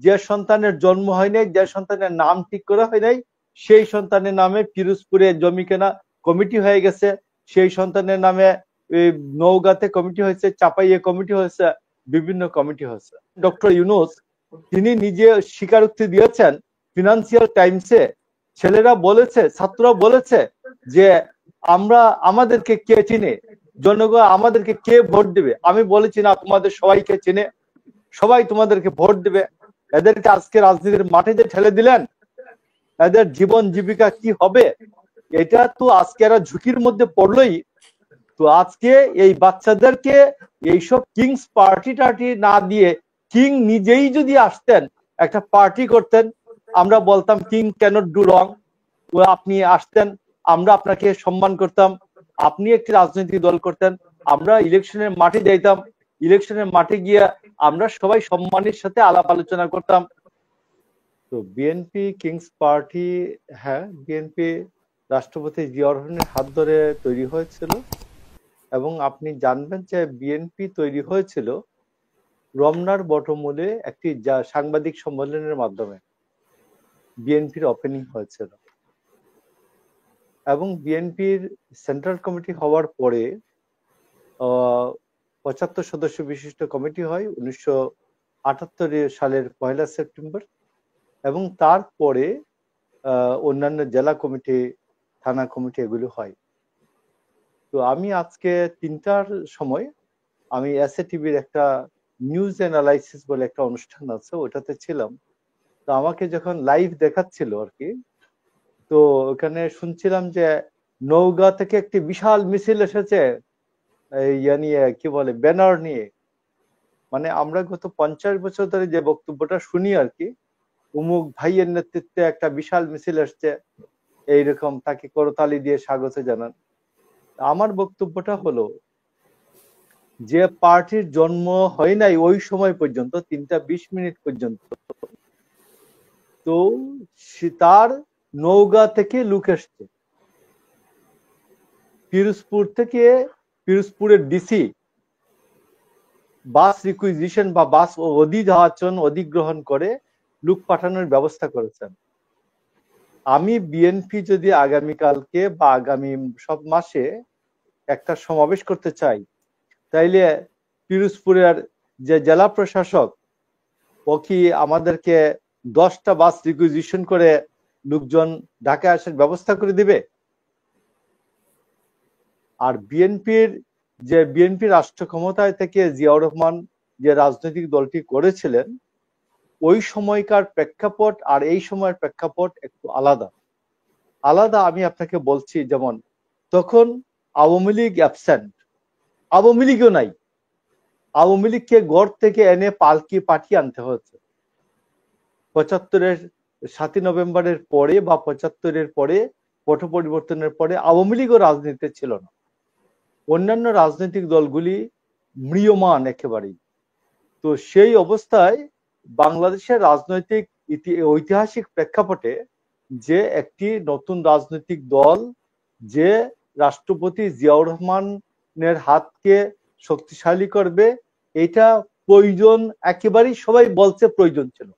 যে সন্তানের জন্ম হয় নাই, যে সন্তানের নাম ঠিক করা হয় নাই, সেই সন্তানের নামে পিরোজপুরে জমি কেনা কমিটি হয়ে গেছে, সেই সন্তানের নামে নওগাঁতে কমিটি হয়েছে, চাপাইয়ে কমিটি হয়েছে, বিভিন্ন কমিটি হয়েছে। ডক্টর ইউনূস তিনি নিজে স্বীকারোক্তি দিয়েছেন ফিনান্সিয়াল টাইমসে, ছেলেরা বলেছে, ছাত্ররা বলেছে যে আমরা আমাদেরকে কে চিনে, জনগণ আমাদেরকে কে ভোট দিবে। আমি বলেছি না, তোমাদের সবাইকে চিনে, সবাই তোমাদেরকে ভোট দিবে। এদেরকে আজকে রাজনীতির মাঠে যে ঠেলে দিলেন, এদের জীবন জীবিকা কি হবে, এটা তো আজকে এরা ঝুঁকির মধ্যে পড়লোই। তো আজকে এই বাচ্চাদেরকে এইসব কিংস পার্টি টার্টি না দিয়ে কিং নিজেই যদি আসতেন, একটা পার্টি করতেন, আমরা বলতাম কিং ক্যানট ডু রং, আপনি আসতেন, আমরা আপনাকে সম্মান করতাম, আপনি একটি রাজনৈতিক দল করতেন, আমরা ইলেকশনের মাঠে যাইতাম, ইলেকশনের মাঠে গিয়ে আমরা সবাই সম্মানের সাথে আলাপ আলোচনা করতাম। তো বিএনপি কিংস পার্টি, হ্যাঁ, বিএনপি রাষ্ট্রপতি জিয়াউর রহমানের হাত ধরে তৈরি হয়েছিল, এবং আপনি জানবেন যে বিএনপি তৈরি হয়েছিল রমনার বটমূলে একটি সাংবাদিক সম্মেলনের মাধ্যমে বিএনপির ওপেনিং হয়েছিল, এবং বিএনপির সেন্ট্রাল কমিটি হওয়ার পরে ৭৫ সদস্য বিশিষ্ট কমিটি হয় 1978 সালের 1 সেপ্টেম্বর, এবং তারপরে অন্যান্য জেলা কমিটি, থানা কমিটি এগুলো হয়। তো আমি আজকে 3টার সময় আমি এসএ টিভির একটা নিউজ অ্যানালাইসিস বলে একটা অনুষ্ঠান আছে, ওটাতে ছিলাম। তো আমাকে যখন লাইভ দেখাচ্ছিল আর কি, তো ওখানে শুনছিলাম যে নওগাঁ থেকে একটি বিশাল মিছিল এসেছে, ইয়া নিয়ে, কি বলে, ব্যানার নিয়ে। মানে আমরা গত 50 বছর ধরে যে বক্তব্যটা শুনি আর কি, অমুক ভাইয়ের নেতৃত্বে একটা বিশাল মিছিল আসছে, এইরকম তাকে করতালি দিয়ে স্বাগত জানান। আমার বক্তব্যটা হলো যে পার্টির জন্ম হয় নাই ওই সময় পর্যন্ত, 3:20 পর্যন্ত, তো তার নওগাঁ থেকে লোক এসছে, পিরোজপুর থেকে, পিরোজপুরের ডিসি বাস রিকুইজিশন বা বাস অধিগ্রহণ করে লোক পাঠানোর ব্যবস্থা করেছেন। আমি বিএনপি যদি আগামীকালকে বা আগামী সব মাসে একটা সমাবেশ করতে চাই, তাইলে পিরোজপুরের যে জেলা প্রশাসক, ও কি আমাদেরকে 10টা বাস রিকুইজিশন করে লোকজন ঢাকায় আসার ব্যবস্থা করে দিবে? আর বিএনপি রাষ্ট্র ক্ষমতায় থেকে জিয়াউর রহমান যে রাজনৈতিক দলটি করেছিলেন, ওই সময়কার প্রেক্ষাপট আর এই সময়ের প্রেক্ষাপট একটু আলাদা। আমি আপনাকে বলছি, যেমন তখন আওয়ামী লীগ অ্যাবসেন্ট, আওয়ামী লীগও নাই, আওয়ামী লীগকে গড় থেকে এনে পালকি পাঠিয়ে আনতে হয়েছে। 75-এর 7ই নভেম্বরের পরে বা 75-এর পরে, পট পরিবর্তনের পরে আওয়ামী লীগও রাজনীতিতে ছিল না, অন্যান্য রাজনৈতিক দলগুলি ম্রিয়মান একেবারেই। তো সেই অবস্থায় বাংলাদেশের রাজনৈতিক ঐতিহাসিক প্রেক্ষাপটে যে একটি নতুন রাজনৈতিক দল, যে রাষ্ট্রপতি জিয়াউর রহমানের হাতকে শক্তিশালী করবে, এটা প্রয়োজন, একেবারেই সবাই বলছে প্রয়োজন ছিল।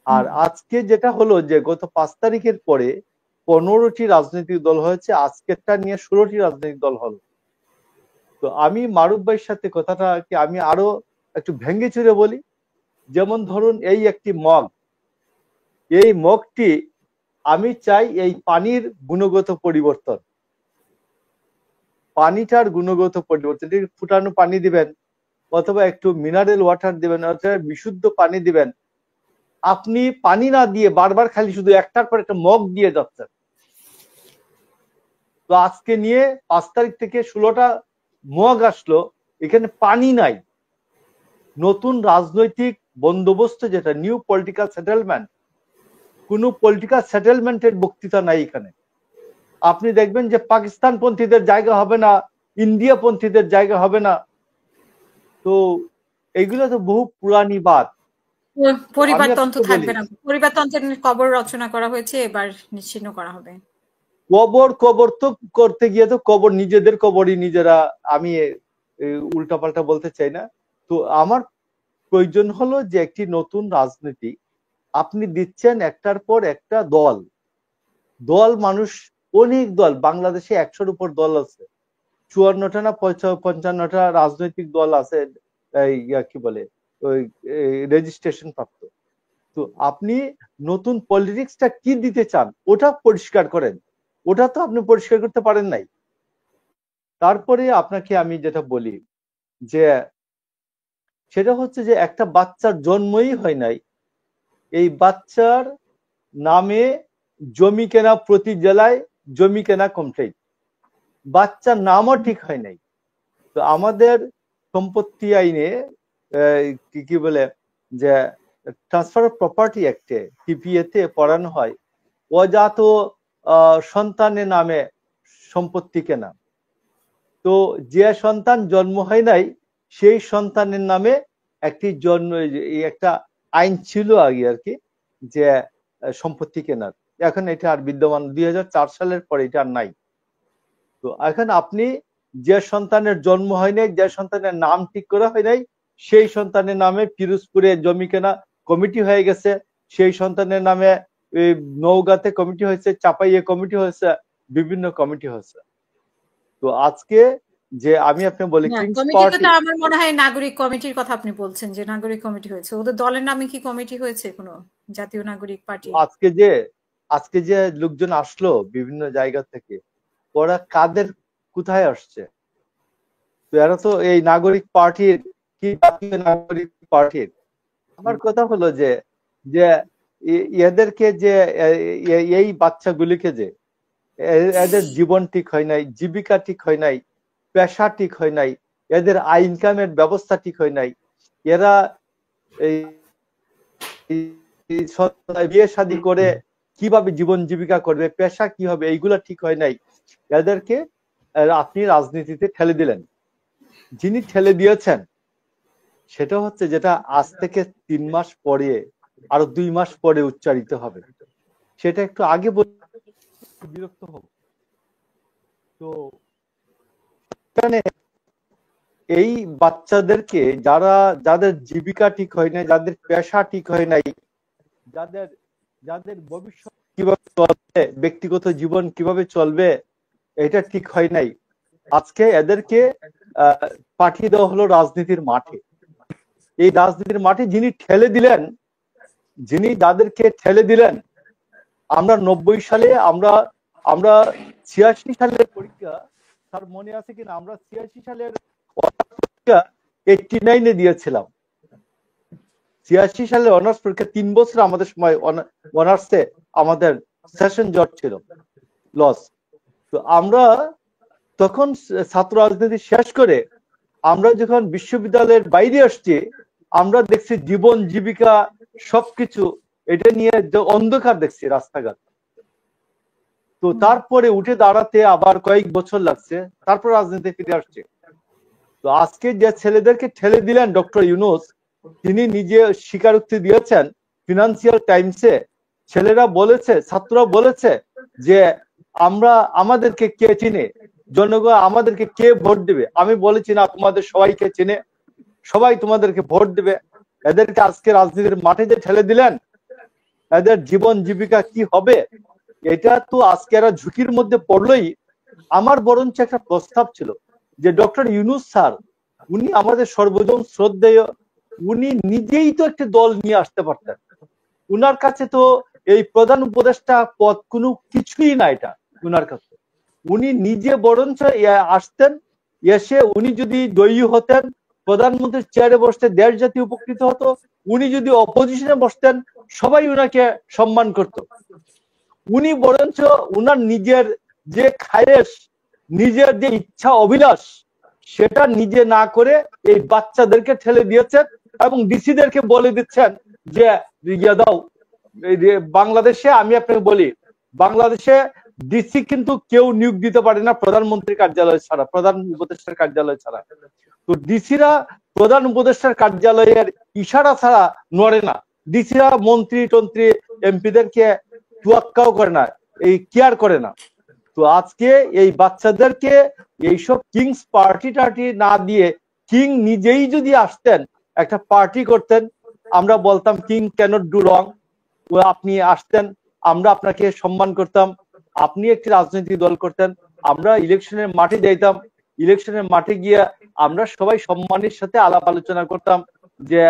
আর আজকে যেটা হলো যে গত 5 তারিখের পরে 15টি রাজনৈতিক দল হয়েছে, আজকেরটা নিয়ে 16টি রাজনৈতিক দল হলো। তো আমি মারুফ ভাইয়ের সাথে কথাটা কি আমি আরো একটু ভেঙে চুরে বলি। যেমন ধরুন, এই একটি মগ, এই মগটি আমি চাই এই পানির গুণগত পরিবর্তন, পানিটার গুণগত পরিবর্তন, ফুটানো পানি দিবেন, অথবা একটু মিনারেল ওয়াটার দিবেন, অথবা বিশুদ্ধ পানি দিবেন। আপনি পানি না দিয়ে বারবার খালি শুধু একটার পর একটা মগ দিয়ে যাচ্ছেন। তো আজকে নিয়ে 5 তারিখ থেকে 16টা মগ আসলো, এখানে পানি নাই। নতুন রাজনৈতিক বন্দোবস্ত, যেটা নিউ পলিটিক্যাল সেটেলমেন্ট, কোন পলিটিক্যাল সেটেলমেন্টের বক্তৃতা নাই এখানে। আপনি দেখবেন যে পাকিস্তান পন্থীদের জায়গা হবে না, ইন্ডিয়া পন্থীদের জায়গা হবে না। তো এগুলো তো বহু পুরানি বাত। পরিবারতন্ত্র থাকবে না, পরিবারতন্ত্রের কবর রচনা করা হয়েছে, এবার নিশ্চিহ্ন করা হবে। কবর তো করতে গিয়ে তো কবর, নিজেদের কবরই নিজেরা, আমি উল্টাপাল্টা বলতে চাই না। তো আমার প্রয়োজন হলো যে একটি নতুন রাজনীতি আপনি দিচ্ছেন একটার পর একটা দল দল মানুষ অনেক দল বাংলাদেশে 100-র উপর দল আছে 54টা না 55টা রাজনৈতিক দল আছে কি বলে ওই রেজিস্ট্রেশন প্রাপ্ত তো আপনি নতুন পলিটিক্সটা কি দিতে চান ওটা পরিষ্কার করেন ওটা তো আপনি পরিষ্কার করতে পারেন নাই তারপরে আপনাকে আমি যেটা বলি যে সেটা হচ্ছে যে একটা বাচ্চার জন্মই হয় নাই এই বাচ্চার নামে জমি কেনা প্রতি জেলায় জমি কেনা কমপ্লিট বাচ্চার নামও ঠিক হয় নাই তো আমাদের সম্পত্তি আইনে কি বলে যে ট্রান্সফার অফ প্রপার্টি অ্যাক্টে টিপিএ তে পড়ানো হয় অজাত সন্তানের নামে সম্পত্তি কেনা তো যে সন্তান জন্ম হয় নাই সেই সন্তানের নামে একটি একটা আইন ছিল আগে আর কি যে সম্পত্তি কেনার এখন এটা আর বিদ্যমান 2004 সালের পরে এটা আর নাই তো এখন আপনি যে সন্তানের জন্ম হয় নাই যে সন্তানের নাম ঠিক করা হয় নাই সেই সন্তানের নামে পিরোজপুরে জমি কেনা কমিটি হয়ে গেছে সেই সন্তানের নামে নওগাঁতে কমিটি হয়েছে চাপাইয়ে কমিটি হয়েছে বিভিন্ন কমিটি হয়েছে তো আজকে যে আমি আপনি বলি আমার মনে হয় নাগরিক কমিটির কথা আপনি বলছেন যে নাগরিক কমিটি হয়েছে ওদের দলের নামে কি কমিটি হয়েছে কোনো জাতীয় নাগরিক পার্টি আজকে যে লোকজন আসলো বিভিন্ন জায়গা থেকে ওরা কাদের কোথায় আসছে তো এরা তো এই নাগরিক পার্টির কি জাতীয় নাগরিক পার্টির আমার কথা হলো যে যে এদেরকে যে এই বাচ্চাগুলিকে যে এদের জীবন ঠিক হয় নাই জীবিকা ঠিক হয় নাই পেশা ঠিক হয় নাই এদের আয় ইনকামের ব্যবস্থা ঠিক হয় নাই এরা এই বিয়ে শাদী করে কিভাবে জীবন জীবিকা করবে পেশা কি হবে এইগুলা ঠিক হয় নাই এদেরকে আপনি রাজনীতিতে ঠেলে দিলেন যিনি ঠেলে দিয়েছেন সেটা হচ্ছে যেটা আজ থেকে 3 মাস পরে আরো 2 মাস পরে উচ্চারিত হবে সেটা একটু আগে বিরক্ত হব তো এই বাচ্চাদেরকে যাদের জীবিকা ঠিক হয় নাই যাদের পেশা ঠিক হয় নাই যাদের ভবিষ্যৎ কিভাবে চলবে ব্যক্তিগত জীবন কিভাবে চলবে এটা ঠিক হয় নাই আজকে এদেরকে পাঠিয়ে দেওয়া হলো রাজনীতির মাঠে এই রাজনীতির মাঠে যিনি ঠেলে দিলেন যিনি যাদেরকে ঠেলে দিলেন আমরা 90 সালে আমরা 86 সালের পরীক্ষা তার মনে আছে কিনা আমরা 86 সালের পরীক্ষা 89-এ দিয়েছিলাম 86 সালের অনার্স পরীক্ষা 3 বছর আমাদের সময় অনার্সে আমাদের সেশন জট ছিল লস তো আমরা তখন ছাত্র রাজনীতি শেষ করে আমরা যখন বিশ্ববিদ্যালয়ের বাইরে আসছি আমরা দেখছি জীবন জীবিকা সবকিছু এটা নিয়ে অন্ধকার দেখছি রাস্তাঘাট তো তারপরে উঠে দাঁড়াতে আবার কয়েক বছর লাগছে তারপর রাজনীতি ফিরে আসছে তো আজকে যে ছেলেদেরকে ঠেলে দিলেন ডক্টর ইউনূস তিনি নিজে স্বীকারোক্তি দিয়েছেন ফিনান্সিয়াল টাইমসে ছেলেরা বলেছে ছাত্ররা বলেছে যে আমাদেরকে কে চিনে জনগণ আমাদেরকে কে ভোট দেবে আমি বলেছি না তোমাদের সবাইকে চিনে সবাই তোমাদেরকে ভোট দেবে এদেরকে আজকে রাজনীতির মাঠে যে ঠেলে দিলেন এদের জীবন জীবিকা কি হবে এটা তো আজকে এরা ঝুঁকির মধ্যে পড়লোই আমার বরঞ্চ একটা প্রস্তাব ছিল যে ডক্টর ইউনূস স্যার উনি আমাদের সর্বজন শ্রদ্ধেয় উনি নিজেই তো একটা দল নিয়ে আসতে পারতেন উনার কাছে তো এই প্রধান উপদেষ্টা পদ কোনো কিছুই না এটা উনার কাছে উনি নিজে বরঞ্চ আসতেন এসে উনি যদি জয়ী হতেন প্রধানমন্ত্রীর চেয়ারে বসতে দেশ জাতি উপকৃত হতো উনি যদি অপোজিশনে বসতেন সবাই উনাকে সম্মান করত উনি বরঞ্চ উনার নিজের যে খায়েশ নিজের যে ইচ্ছা অভিলাষ সেটা নিজে না করে এই বাচ্চাদেরকে ঠেলে দিয়েছেন এবং ডিসিদেরকে বলে দিচ্ছেন যে ইয়ে দাও বাংলাদেশে আমি আপনাকে বলি বাংলাদেশে ডিসি কিন্তু কেউ নিয়োগ দিতে পারে না প্রধানমন্ত্রীর কার্যালয় ছাড়া প্রধান উপদেষ্টার কার্যালয় ছাড়া তো ডিসিরা প্রধান উপদেষ্টার কার্যালয়ের ইশারা ছাড়া নড়ে না ডিসিরা মন্ত্রী টন্ত্রী এমপিদেরকে তুয়াক্কাও করে না এই কেয়ার করে না তো আজকে এই বাচ্চাদেরকে এইসব কিংস পার্টি টার্টি না দিয়ে কিং নিজেই যদি আসতেন একটা পার্টি করতেন, আমরা বলতাম কিং ক্যানট ডু রং, আপনি আসতেন, আমরা আপনাকে সম্মান করতাম, আপনি একটি রাজনৈতিক দল করতেন, আমরা ইলেকশনের মাঠে যাইতাম, ইলেকশনের মাঠে গিয়ে আমরা সবাই সম্মানের সাথে আলাপ আলোচনা করতাম, যে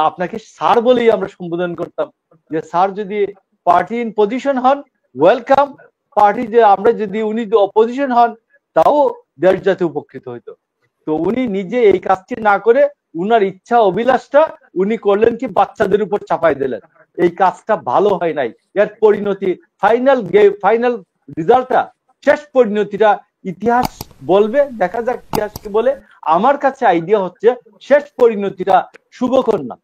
আপনাকে স্যার বলেই আমরা সম্বোধন করতাম, যে স্যার যদি পার্টি ইন পজিশন হন ওয়েলকাম, পার্টি যে আমরা যদি উনি অপোজিশন হন তাও দেশ জাতি উপকৃত হইতো। তো উনি নিজে এই কাজটি না করে উনার ইচ্ছা অভিলাষটা উনি করলেন কি বাচ্চাদের উপর চাপাই দিলেন। এই কাজটা ভালো হয় নাই। এর পরিণতি ফাইনাল রেজাল্টটা, শেষ পরিণতিটা ইতিহাস বলবে, দেখা যাক ইতিহাস কি বলে। আমার কাছে আইডিয়া হচ্ছে শেষ পরিণতিটা শুভকর না।